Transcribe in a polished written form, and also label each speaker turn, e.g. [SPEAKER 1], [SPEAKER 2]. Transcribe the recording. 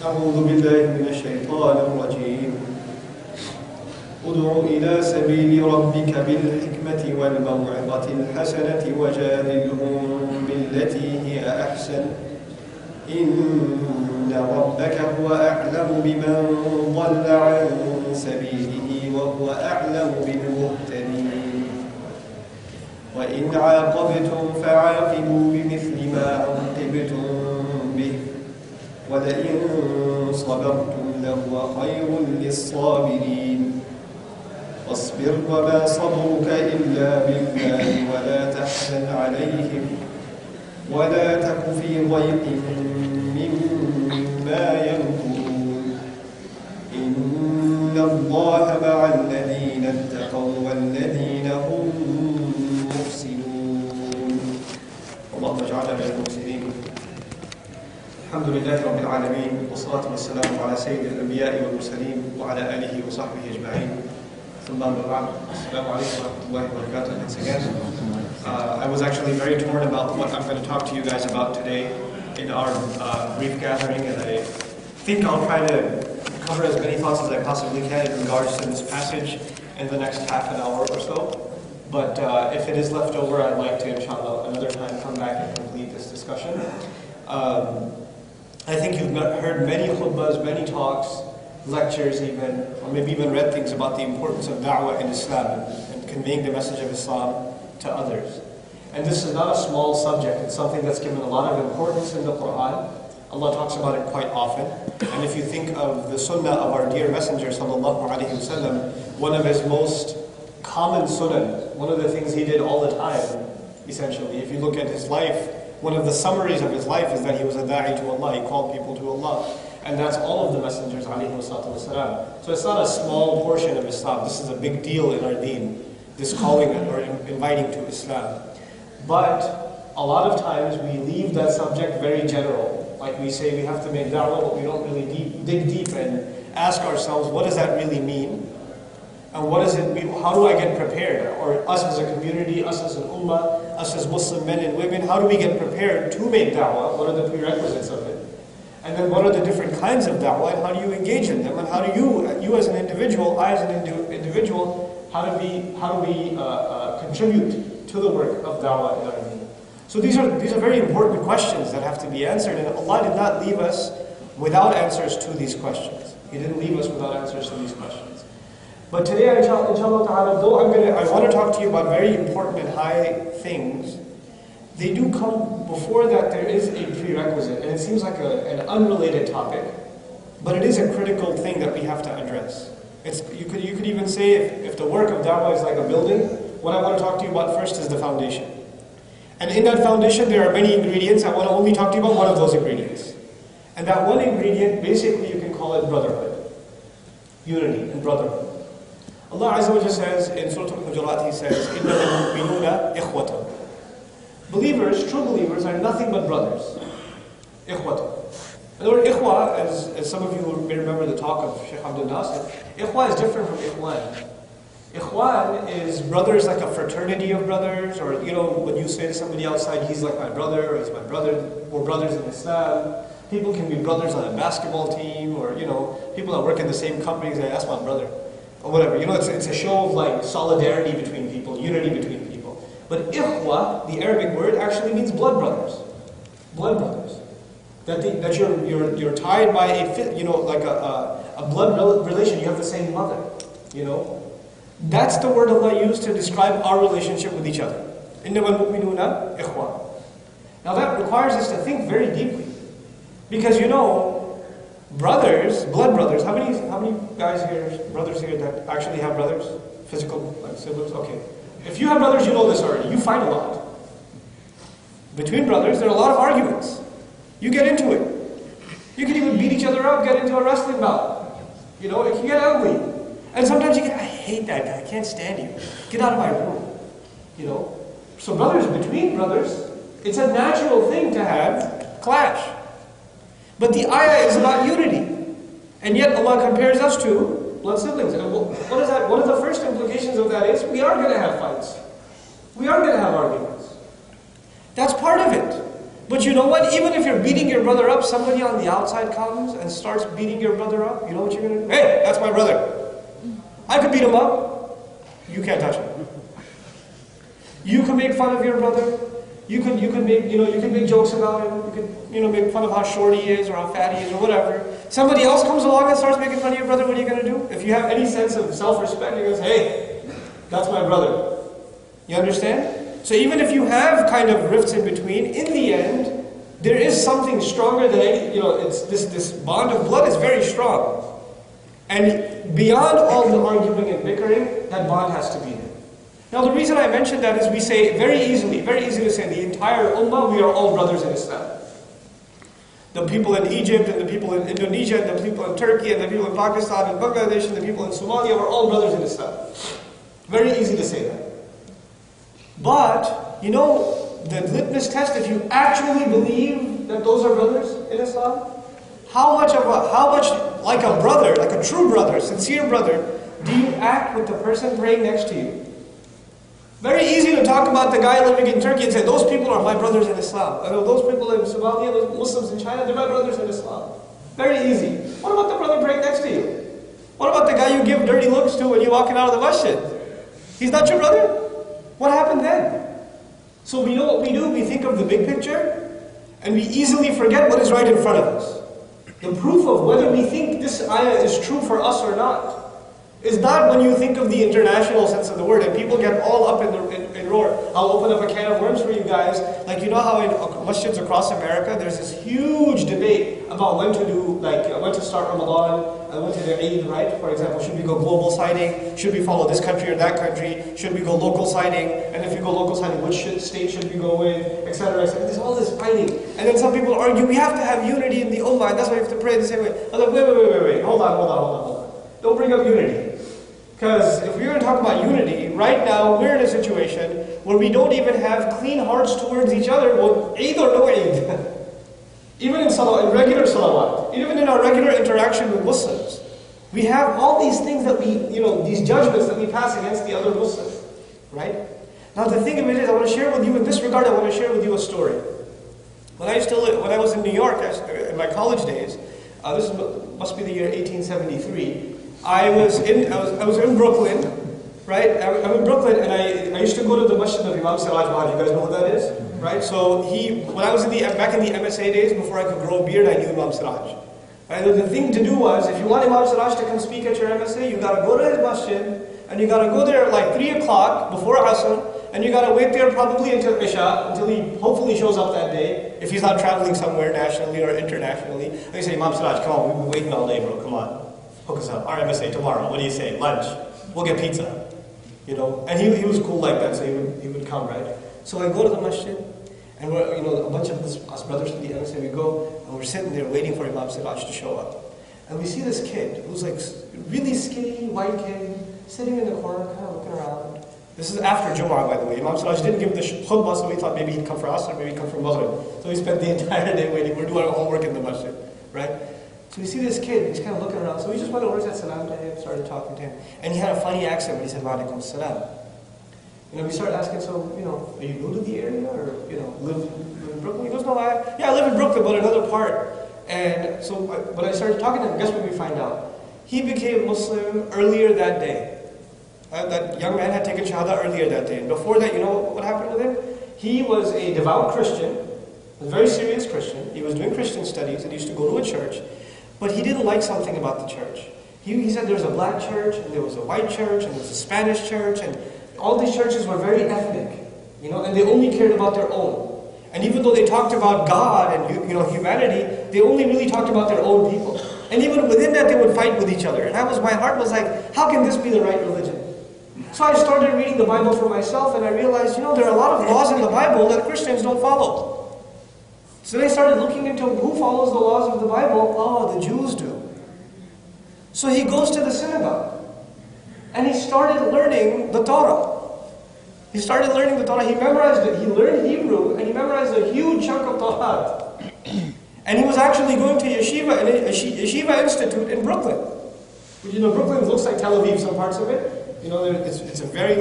[SPEAKER 1] أعوذ بالله من الشيطان الرجيم ادع إلى سبيل ربك بالحكمة والموعظة الحسنة وجادلهم بالتي هي أحسن إن ربك هو أعلم بمن ضل عن سبيله وهو أعلم بالمهتدين وإن عاقبتم فعاقبوا بمثل ما عوقبتم به ولئن صبرتم لهو خير للصابرين واصبر وما صبرك إلا بالله ولا تحزن عليهم ولا تك في ضيق مما يمكرون إن الله مع الذين اتقوا والذين هم محسنون اللهم اجعلنا من المحسنين. الحمد لله رب العالمين والصلاة والسلام على سيد الأنبياء والمرسلين وعلى آله وصحبه أجمعين. ثم أما بعد. السلام عليكم ورحمة الله وبركاته. Once again, I was actually very torn about what I'm going to talk to you guys about today in our brief gathering, and I think I'll try to cover as many thoughts as I possibly can in regards to this passage in the next half an hour or so. But if it is left over, I'd like to, inshallah, another time come back and complete this discussion. I think you've heard many khutbahs, many talks, lectures even, or maybe even read things about the importance of da'wah in Islam and conveying the message of Islam to others. And this is not a small subject. It's something that's given a lot of importance in the Quran. Allah talks about it quite often. And if you think of the sunnah of our dear Messenger sallallahu alaihi wasallam, one of his most common sunnah, one of the things he did all the time, essentially, if you look at his life, one of the summaries of his life is that he was a da'i to Allah, he called people to Allah. And that's all of the messengers alayhi wassalatu wassalam. So it's not a small portion of Islam. This is a big deal in our deen, this calling or inviting to Islam. But a lot of times we leave that subject very general. Like we say we have to make da'wah, but we don't really dig deep and ask ourselves, what does that really mean? And what does it mean? How do I get prepared? Or us as a community, us as an ummah, us as Muslim men and women, how do we get prepared to make da'wah? What are the prerequisites of it? And then what are the different kinds of da'wah and how do you engage in them? And how do you as an individual, I as an individual, how do we contribute to the work of da'wah in our deen? So these are very important questions that have to be answered, and Allah did not leave us without answers to these questions. He didn't leave us without answers to these questions. But today, inshallah ta'ala, though I want to talk to you about very important and high things, they do come before that. There is a prerequisite, and it seems like an unrelated topic, but it is a critical thing that we have to address. You could even say if the work of da'wah is like a building, what I want to talk to you about first is the foundation. And in that foundation there are many ingredients. I want to only talk to you about one of those ingredients. And that one ingredient, basically you can call it brotherhood. Unity and brotherhood. Allah Azza wa Jalla says in Surah Al-Hujurat, He says, إِنَّمَا الْمُؤْمِنُونَ إِخْوَةٌ. Believers, true believers, are nothing but brothers. Ikhwatun. The word ikhwa, as some of you may remember the talk of Sheikh Abdul Nasir, ikhwa is different from ikhwan. Ikhwan is brothers, like a fraternity of brothers, or when you say to somebody outside, he's like my brother, or he's my brother, we're brothers in Islam. People can be brothers on a basketball team, or people that work in the same company say, that's my brother, or whatever. It's a show of like solidarity between people, unity between people. But ikhwa, the Arabic word, actually means blood brothers. Blood brothers. That you're tied by a blood relation. You have the same mother. That's the word Allah used to describe our relationship with each other. إِنَّمَا الْمُؤْمِنُونَ إِخْوَةٌ. Now that requires us to think very deeply, because brothers, blood brothers. How many guys here, brothers here that actually have brothers, physical siblings? Okay. If you have brothers, you know this already. You fight a lot. Between brothers, there are a lot of arguments. You get into it. You can even beat each other up, get into a wrestling bout. It can get ugly. And sometimes I hate that guy, I can't stand you. Get out of my room. So brothers, between brothers, it's a natural thing to have clash. But the ayah is about unity. And yet Allah compares us to blood siblings. And what is that? One of the first implications of that is we are going to have fights. We are going to have arguments. That's part of it. But you know what? Even if you're beating your brother up, somebody on the outside comes and starts beating your brother up, you know what you're going to do? Hey, that's my brother. I could beat him up. You can't touch him. You can make fun of your brother. You can make jokes about him. You can make fun of how short he is or how fat he is or whatever. Somebody else comes along and starts making fun of your brother. What are you going to do? If you have any sense of self-respect, you go, hey, that's my brother. You understand? So even if you have kind of rifts in between, in the end, there is something stronger than any. It's this bond of blood is very strong, and beyond all the arguing and bickering, that bond has to be there. Now the reason I mention that is we say very easy to say the entire ummah, we are all brothers in Islam. The people in Egypt and the people in Indonesia and the people in Turkey and the people in Pakistan and Bangladesh and the people in Somalia are all brothers in Islam. Very easy to say that. But, the litmus test, if you actually believe that those are brothers in Islam, how much like a brother, like a true brother, sincere brother, do you act with the person praying next to you? Very easy to talk about the guy living in Turkey and say, those people are my brothers in Islam. I know those people in Somalia, those Muslims in China, they're my brothers in Islam. Very easy. What about the brother praying next to you? What about the guy you give dirty looks to when you're walking out of the masjid? He's not your brother? What happened then? So we know what we do. We think of the big picture, and we easily forget what is right in front of us. The proof of whether we think this ayah is true for us or not is not when you think of the international sense of the word, and people get all up in roar. I'll open up a can of worms for you guys. Like, you know how in masjids across America, there's this huge debate about when to start Ramadan, and when to do Eid, right? For example, should we go global sighting? Should we follow this country or that country? Should we go local sighting? And if we go local sighting, which state should we go with? Etc. There's all this fighting. And then some people argue, we have to have unity in the ummah, and that's why we have to pray the same way. I'm like, wait. Hold on. Don't bring up unity. Because if we're going to talk about unity, right now we're in a situation where we don't even have clean hearts towards each other, well, Eid or no Eid. Even in regular salawat, even in our regular interaction with Muslims, we have all these things that these judgments that we pass against the other Muslims, right? Now the thing of it is, I want to share with you, in this regard, I want to share with you a story. When I was in New York, in my college days, this must be the year 1873, I was in Brooklyn, right? I'm in Brooklyn, and I used to go to the masjid of Imam Siraj Mahal. You guys know who that is, right? So when I was back in the MSA days, before I could grow a beard, I knew Imam Siraj. Right? The thing to do was, if you want Imam Siraj to come speak at your MSA, you got to go to his masjid, and you got to go there at like 3 o'clock before Asr, and you got to wait there probably until Isha, until he hopefully shows up that day, if he's not traveling somewhere nationally or internationally. And you say, Imam Siraj, come on, we've been waiting all day, bro, come on. Hook us up. Our MSA tomorrow. What do you say? Lunch. We'll get pizza. And he was cool like that, so he would come, right? So I go to the masjid, and a bunch of us brothers from the MSA, we go, and we're sitting there waiting for Imam Siraj to show up. And we see this kid, who's like really skinny, white kid, sitting in the corner, kind of looking around. This is after Jumu'ah, by the way. Imam Siraj didn't give the khutbah, so we thought maybe he'd come for us, or maybe he'd come for Maghrib. So we spent the entire day waiting. We're doing our homework in the masjid, right? So we see this kid, he's kind of looking around. So we just went over, said salam to him, started talking to him. And he had a funny accent when he said, wa alaikum salam. We started asking, so, are you new to the area, or, live in Brooklyn? He goes, no, I live in Brooklyn, but another part. And so when I started talking to him, guess what we find out? He became Muslim earlier that day. That young man had taken Shahada earlier that day. And before that, you know what happened with him? He was a devout Christian, a very serious Christian. He was doing Christian studies, and he used to go to a church. But he didn't like something about the church. He said there was a black church, and there was a white church, and there was a Spanish church, and all these churches were very ethnic, and they only cared about their own. And even though they talked about God and humanity, they only really talked about their own people. And even within that, they would fight with each other. And my heart was like, how can this be the right religion? So I started reading the Bible for myself, and I realized, there are a lot of laws in the Bible that Christians don't follow. So they started looking into who follows the laws of the Bible. Oh, the Jews do. So he goes to the synagogue, and he started learning the Torah. He started learning the Torah. He memorized it. He learned Hebrew, and he memorized a huge chunk of Torah. And he was actually going to Yeshiva Institute in Brooklyn. Brooklyn looks like Tel Aviv, some parts of it. It's a very